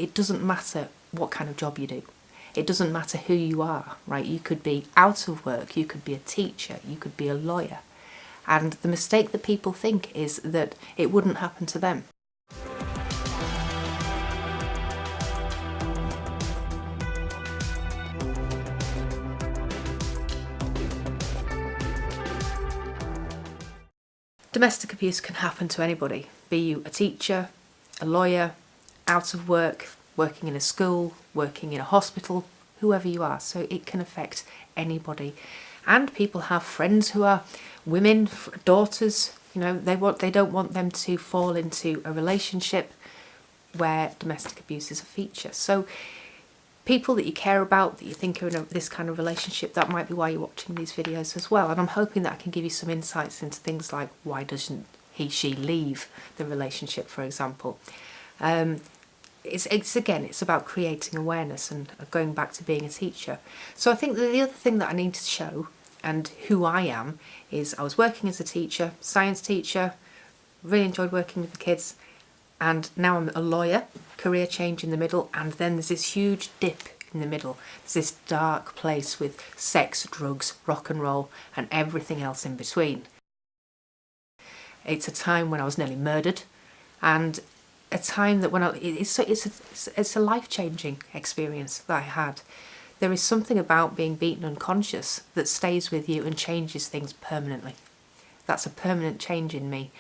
it doesn't matter what kind of job you do. It doesn't matter who you are, right? You could be out of work, you could be a teacher, you could be a lawyer. And the mistake that people think is that it wouldn't happen to them. Domestic abuse can happen to anybody, be you a teacher, a lawyer, out of work, working in a school, working in a hospital, whoever you are. So it can affect anybody. And people have friends who are women, daughters, you know, they don't want them to fall into a relationship where domestic abuse is a feature. So people that you care about, that you think are in this kind of relationship, that might be why you're watching these videos as well. And I'm hoping that I can give you some insights into things like why doesn't he, she leave the relationship, for example. It's about creating awareness and going back to being a teacher. So I think that the other thing that I need to show and who I am is I was working as a teacher, science teacher, really enjoyed working with the kids, and now I'm a lawyer, career change in the middle, and then there's this huge dip in the middle. There's this dark place with sex, drugs, rock and roll, and everything else in between. It's a time when I was nearly murdered, and a time that it's a life-changing experience that I had. There is something about being beaten unconscious that stays with you and changes things permanently. That's a permanent change in me.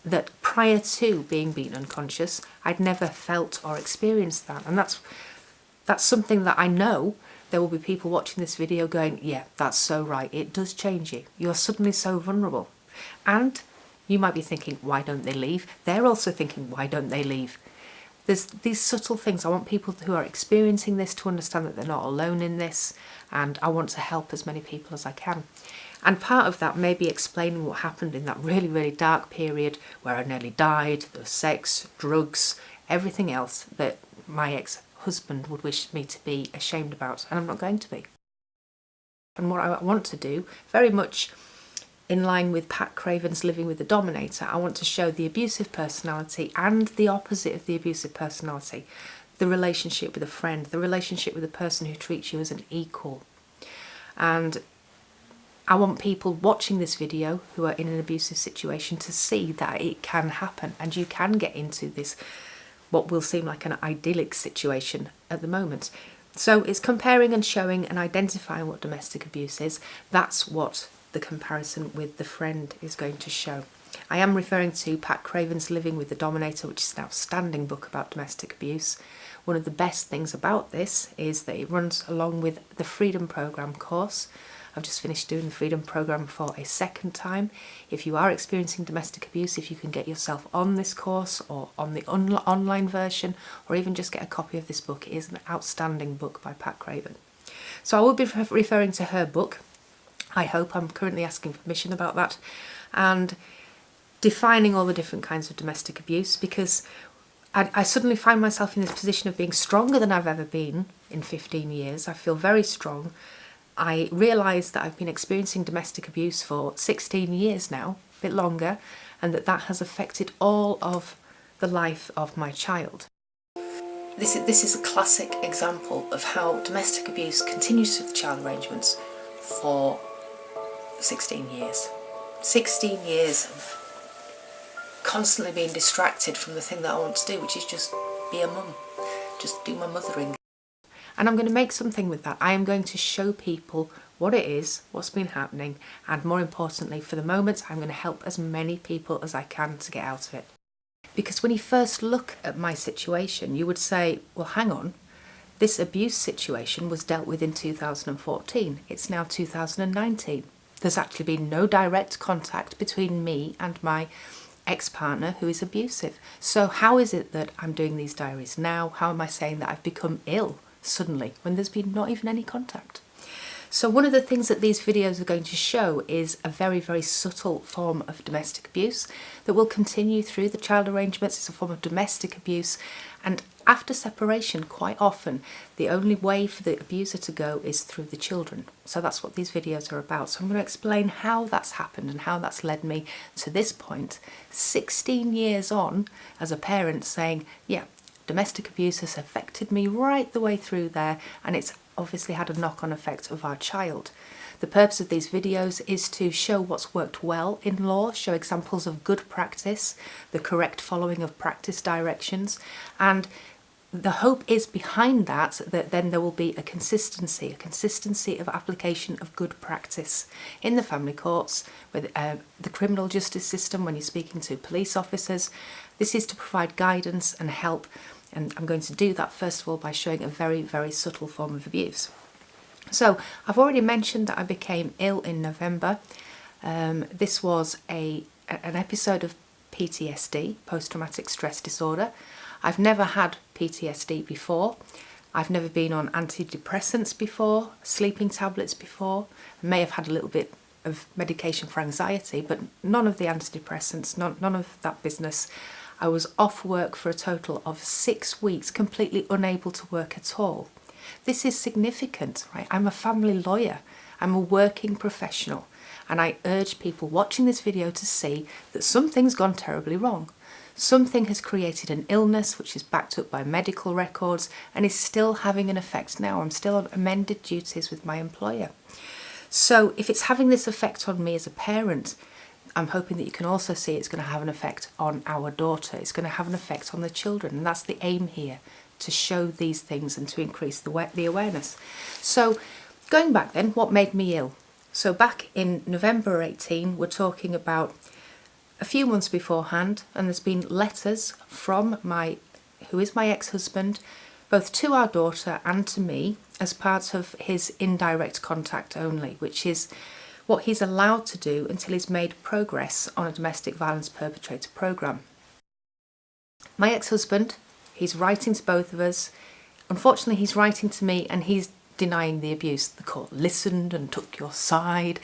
That prior to being beaten unconscious, I'd never felt or experienced that. And that's something that I know there will be people watching this video going, yeah, that's so right. It does change you. You're suddenly so vulnerable. And you might be thinking, why don't they leave? They're also thinking, why don't they leave? There's these subtle things. I want people who are experiencing this to understand that they're not alone in this. And I want to help as many people as I can. And part of that may be explaining what happened in that really, really dark period where I nearly died, there was sex, drugs, everything else that my ex-husband would wish me to be ashamed about, and I'm not going to be. And what I want to do, very much in line with Pat Craven's Living with the Dominator, I want to show the abusive personality and the opposite of the abusive personality, the relationship with a friend, the relationship with a person who treats you as an equal. And I want people watching this video who are in an abusive situation to see that it can happen and you can get into this, what will seem like an idyllic situation at the moment. So it's comparing and showing and identifying what domestic abuse is. That's what the comparison with the friend is going to show. I am referring to Pat Craven's Living with the Dominator, which is an outstanding book about domestic abuse. One of the best things about this is that it runs along with the Freedom Programme course. I've just finished doing the Freedom Programme for a second time. If you are experiencing domestic abuse, if you can get yourself on this course or on the online version, or even just get a copy of this book, it is an outstanding book by Pat Craven. So I will be referring to her book. I hope. I'm currently asking permission about that. And defining all the different kinds of domestic abuse, because I suddenly find myself in this position of being stronger than I've ever been in 15 years. I feel very strong. I realise that I've been experiencing domestic abuse for 16 years now, a bit longer, and that has affected all of the life of my child. This is a classic example of how domestic abuse continues with child arrangements for 16 years. 16 years of constantly being distracted from the thing that I want to do, which is just be a mum, just do my mothering. And I'm going to make something with that. I am going to show people what it is, what's been happening, and more importantly, for the moment, I'm going to help as many people as I can to get out of it. Because when you first look at my situation, you would say, well, hang on, this abuse situation was dealt with in 2014. It's now 2019. There's actually been no direct contact between me and my ex-partner who is abusive. So how is it that I'm doing these diaries now? How am I saying that I've become ill suddenly when there's been not even any contact? So one of the things that these videos are going to show is a very, very subtle form of domestic abuse that will continue through the child arrangements. It's a form of domestic abuse, and after separation, quite often, the only way for the abuser to go is through the children. So that's what these videos are about. So I'm going to explain how that's happened and how that's led me to this point, 16 years on as a parent, saying, yeah, domestic abuse has affected me right the way through there, and it's obviously had a knock-on effect of our child. The purpose of these videos is to show what's worked well in law, show examples of good practice, the correct following of practice directions, and the hope is behind that then there will be a consistency of application of good practice in the family courts, with the criminal justice system, when you're speaking to police officers. This is to provide guidance and help, and I'm going to do that first of all by showing a very, very subtle form of abuse. So I've already mentioned that I became ill in November. This was an episode of PTSD, post-traumatic stress disorder. I've never had PTSD before. I've never been on antidepressants before, sleeping tablets before. I may have had a little bit of medication for anxiety, but none of the antidepressants, none of that business. I was off work for a total of 6 weeks, completely unable to work at all. This is significant, right? I'm a family lawyer. I'm a working professional. And I urge people watching this video to see that something's gone terribly wrong. Something has created an illness which is backed up by medical records and is still having an effect now. I'm still on amended duties with my employer. So if it's having this effect on me as a parent, I'm hoping that you can also see it's going to have an effect on our daughter. It's going to have an effect on the children. And that's the aim here, to show these things and to increase the awareness. So going back then, what made me ill? So back in November 18, we're talking about a few months beforehand, and there's been letters from who is my ex-husband, both to our daughter and to me, as part of his indirect contact only, which is what he's allowed to do until he's made progress on a domestic violence perpetrator programme. My ex-husband, he's writing to both of us. Unfortunately, he's writing to me and he's denying the abuse. The court listened and took your side,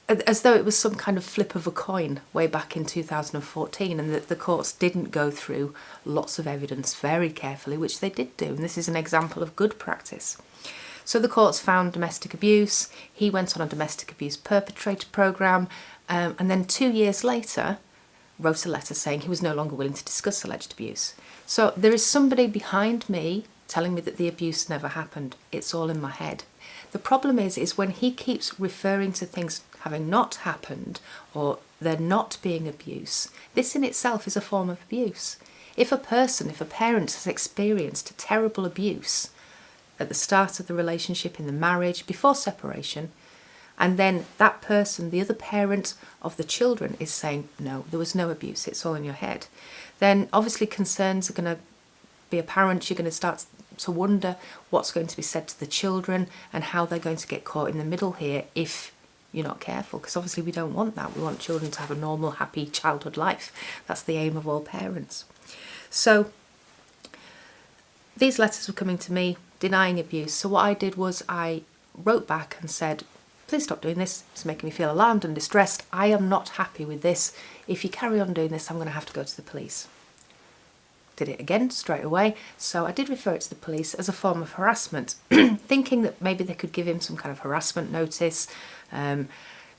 as though it was some kind of flip of a coin way back in 2014, and that the courts didn't go through lots of evidence very carefully, which they did do, and this is an example of good practice. So the courts found domestic abuse. He went on a domestic abuse perpetrator programme, and then 2 years later wrote a letter saying he was no longer willing to discuss alleged abuse. So there is somebody behind me telling me that the abuse never happened. It's all in my head. The problem is when he keeps referring to things having not happened or there not being abuse, this in itself is a form of abuse. If a parent has experienced terrible abuse at the start of the relationship, in the marriage, before separation, and then that person, the other parent of the children, is saying, no, there was no abuse, it's all in your head, then obviously concerns are going to be apparent. You're going to start to wonder what's going to be said to the children and how they're going to get caught in the middle here if you're not careful, because obviously we don't want that. We want children to have a normal, happy childhood life. That's the aim of all parents. So these letters were coming to me denying abuse. So what I did was I wrote back and said, please stop doing this. It's making me feel alarmed and distressed. I am not happy with this. If you carry on doing this, I'm going to have to go to the police. Did it again straight away. So I did refer it to the police as a form of harassment, thinking that maybe they could give him some kind of harassment notice,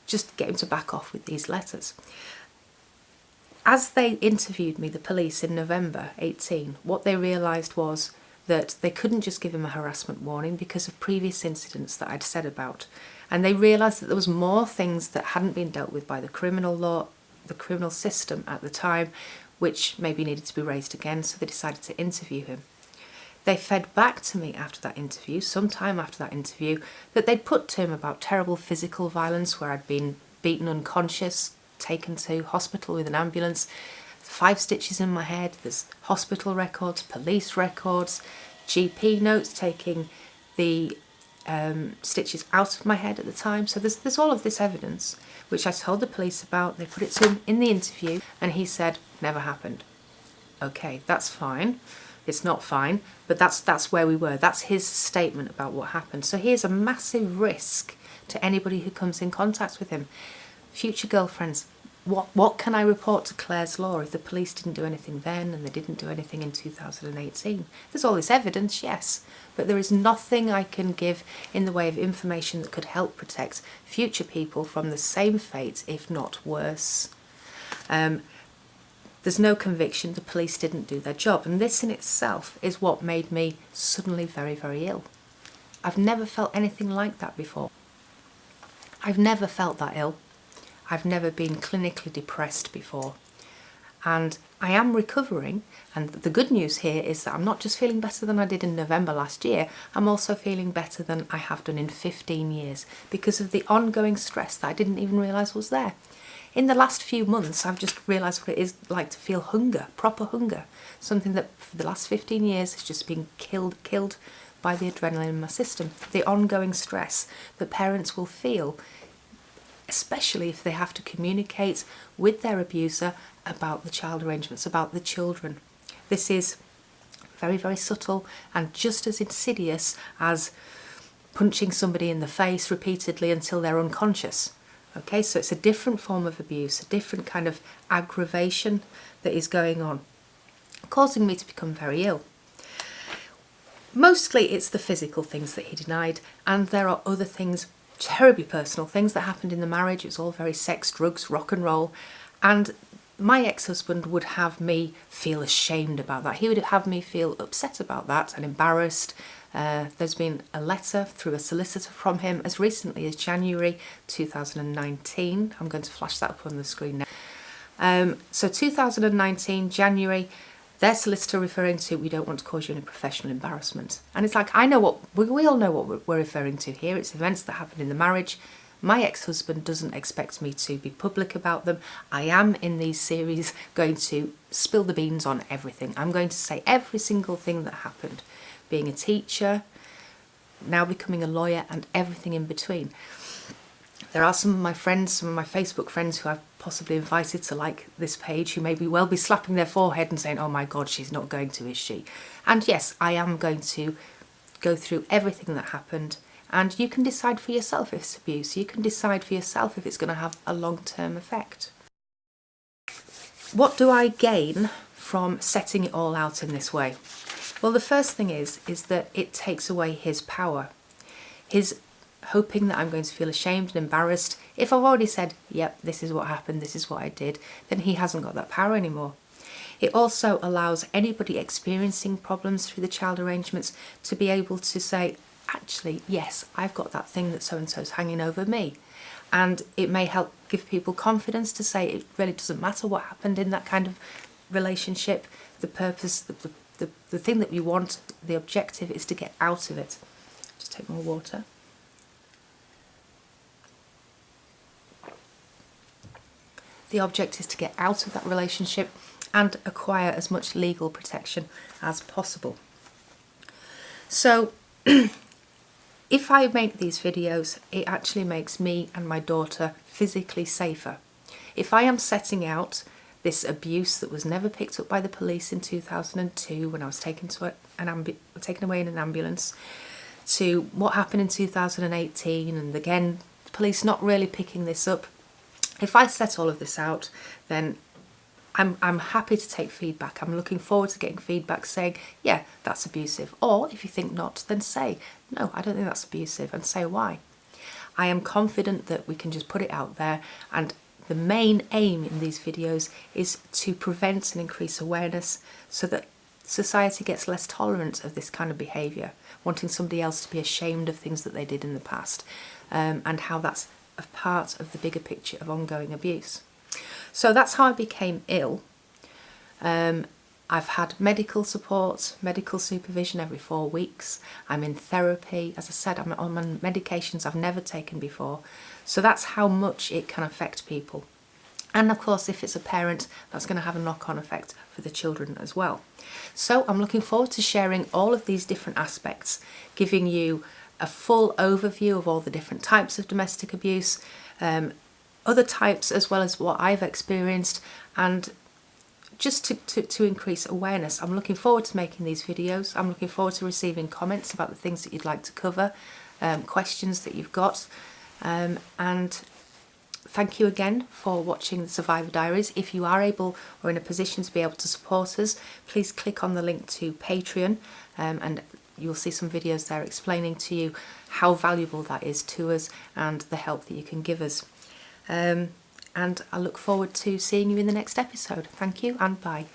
just get him to back off with these letters. As they interviewed me, the police, in November 18, what they realised was that they couldn't just give him a harassment warning because of previous incidents that I'd said about. And they realised that there was more things that hadn't been dealt with by the criminal law, the criminal system at the time, which maybe needed to be raised again, so they decided to interview him. They fed back to me after that interview, some time after that interview, that they'd put to him about terrible physical violence where I'd been beaten unconscious, taken to hospital with an ambulance, 5 stitches in my head, there's hospital records, police records, GP notes taking the stitches out of my head at the time. So there's all of this evidence, which I told the police about. They put it to him in the interview and he said, never happened. Okay, that's fine. It's not fine, but that's where we were. That's his statement about what happened. So here's a massive risk to anybody who comes in contact with him. Future girlfriends, what can I report to Clare's Law if the police didn't do anything then and they didn't do anything in 2018? There's all this evidence, yes, but there is nothing I can give in the way of information that could help protect future people from the same fate, if not worse. There's no conviction, the police didn't do their job. And this in itself is what made me suddenly very, very ill. I've never felt anything like that before. I've never felt that ill. I've never been clinically depressed before. And I am recovering, and the good news here is that I'm not just feeling better than I did in November last year, I'm also feeling better than I have done in 15 years because of the ongoing stress that I didn't even realise was there. In the last few months, I've just realised what it is like to feel hunger, proper hunger, something that for the last 15 years has just been killed by the adrenaline in my system. The ongoing stress that parents will feel, especially if they have to communicate with their abuser about the child arrangements, about the children. This is very, very subtle and just as insidious as punching somebody in the face repeatedly until they're unconscious. Okay, so it's a different form of abuse, a different kind of aggravation that is going on, causing me to become very ill. Mostly it's the physical things that he denied, and there are other things, terribly personal things that happened in the marriage. It was all very sex, drugs, rock and roll, and my ex-husband would have me feel ashamed about that. He would have me feel upset about that and embarrassed. There's been a letter through a solicitor from him as recently as January 2019. I'm going to flash that up on the screen now. So 2019, January, their solicitor referring to, we don't want to cause you any professional embarrassment. And it's like, I know what, we all know what we're referring to here. It's events that happened in the marriage. My ex-husband doesn't expect me to be public about them. I am in these series going to spill the beans on everything. I'm going to say every single thing that happened. Being a teacher, now becoming a lawyer, and everything in between. There are some of my friends, some of my Facebook friends who I've possibly invited to like this page who may well be slapping their forehead and saying, oh my God, she's not going to, is she? And yes, I am going to go through everything that happened. And you can decide for yourself if it's abuse. You can decide for yourself if it's going to have a long-term effect. What do I gain from setting it all out in this way? Well, the first thing is that it takes away his power. His hoping that I'm going to feel ashamed and embarrassed. If I've already said, yep, this is what happened, this is what I did, then he hasn't got that power anymore. It also allows anybody experiencing problems through the child arrangements to be able to say, actually, yes, I've got that thing that so-and-so's hanging over me. And it may help give people confidence to say it really doesn't matter what happened in that kind of relationship. The purpose, the thing that you want, the objective is to get out of it. Just take more water. The object is to get out of that relationship and acquire as much legal protection as possible. So if I make these videos, it actually makes me and my daughter physically safer. If I am setting out this abuse that was never picked up by the police in 2002 when I was taken away in an ambulance, to what happened in 2018, and again, the police not really picking this up. If I set all of this out, then I'm happy to take feedback. I'm looking forward to getting feedback saying, yeah, that's abusive. Or if you think not, then say, no, I don't think that's abusive, and say why. I am confident that we can just put it out there, and the main aim in these videos is to prevent and increase awareness so that society gets less tolerant of this kind of behaviour, wanting somebody else to be ashamed of things that they did in the past, and how that's a part of the bigger picture of ongoing abuse. So that's how I became ill. I've had medical support, medical supervision every 4 weeks. I'm in therapy. As I said, I'm on medications I've never taken before. So that's how much it can affect people. And of course, if it's a parent, that's going to have a knock-on effect for the children as well. So I'm looking forward to sharing all of these different aspects, giving you a full overview of all the different types of domestic abuse, other types as well as what I've experienced, and just to increase awareness. I'm looking forward to making these videos. I'm looking forward to receiving comments about the things that you'd like to cover, questions that you've got, and thank you again for watching the Survivor Diaries. If you are able or in a position to be able to support us, please click on the link to Patreon, and you'll see some videos there explaining to you how valuable that is to us and the help that you can give us. and I look forward to seeing you in the next episode. Thank you and bye.